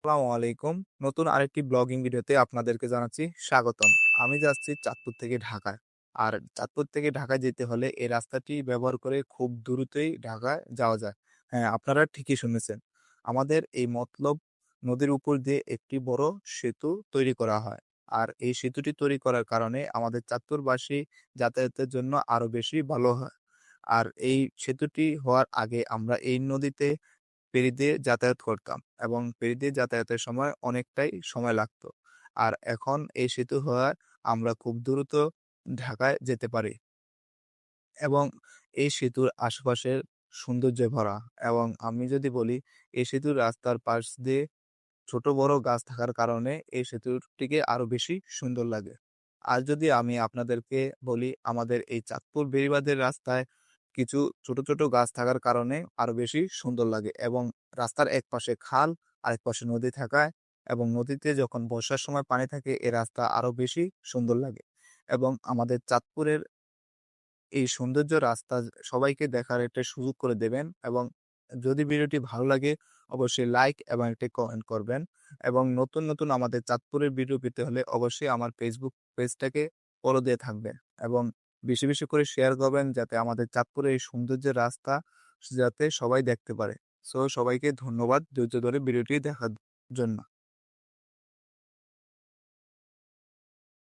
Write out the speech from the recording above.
আসসালামু আলাইকুম। নতুন আরেকটি ব্লগিং ভিডিওতে আপনাদেরকে জানাচ্ছি স্বাগতম। আমি যাচ্ছি চাঁদপুর থেকে ঢাকায়। আর চাঁদপুর থেকে ঢাকায় যেতে হলে এই রাস্তাটি ব্যবহার করে খুব দ্রুতই ঢাকায় যাওয়া যায়। হ্যাঁ, আপনারা ঠিকই শুনেছেন। আমাদের এই মতলব নদীর উপর দিয়ে একটি বড় সেতু তৈরি করা হয়। আর এই সেতুটি তৈরি করার কারণে আমাদের চাঁদপুরবাসী যাতায়াতের জন্য আরো বেশি ভালো হয়। আর এই সেতুটি হওয়ার আগে আমরা এই নদীতে ফেরি দিয়ে যাতায়াত করতাম এবং ফেরি দিয়ে যাতায়াতের সময় অনেকটাই সময় লাগতো। আর এখন এই সেতু হওয়ায় আমরা খুব দ্রুত ঢাকায় যেতে পারি এবং এই সেতুর আশেপাশের সৌন্দর্যে ভরা। এবং আমি যদি বলি, এই সেতুর রাস্তার পাশ দিয়ে ছোট বড় গাছ থাকার কারণে এই সেতুটিকে আরো বেশি সুন্দর লাগে। আর যদি আমি আপনাদেরকে বলি, আমাদের এই চাঁদপুর বেড়িবাঁধের রাস্তায় কিছু ছোট ছোট গাছ থাকার কারণে আরো বেশি সুন্দর লাগে এবং রাস্তার এক পাশে খাল, আরেক পাশে নদী থাকায় এবং নদীতে যখন বর্ষার সময় পানি থাকে এ রাস্তা আরো বেশি সুন্দর লাগে। এবং আমাদের চাঁদপুরের এই সৌন্দর্য রাস্তা সবাইকে দেখার একটা সুযোগ করে দেবেন এবং যদি ভিডিওটি ভালো লাগে অবশ্যই লাইক এবং একটি কমেন্ট করবেন। এবং নতুন নতুন আমাদের চাঁদপুরের ভিডিও পেতে হলে অবশ্যই আমার ফেসবুক পেজটাকে ফলো দিয়ে থাকবেন এবং বেশি বেশি করে শেয়ার করবেন যাতে আমাদের চাঁদপুরের এই সৌন্দর্যের রাস্তা যাতে সবাই দেখতে পারে। সো সবাইকে ধন্যবাদ ধৈর্য ধরে ভিডিওটি দেখার জন্য।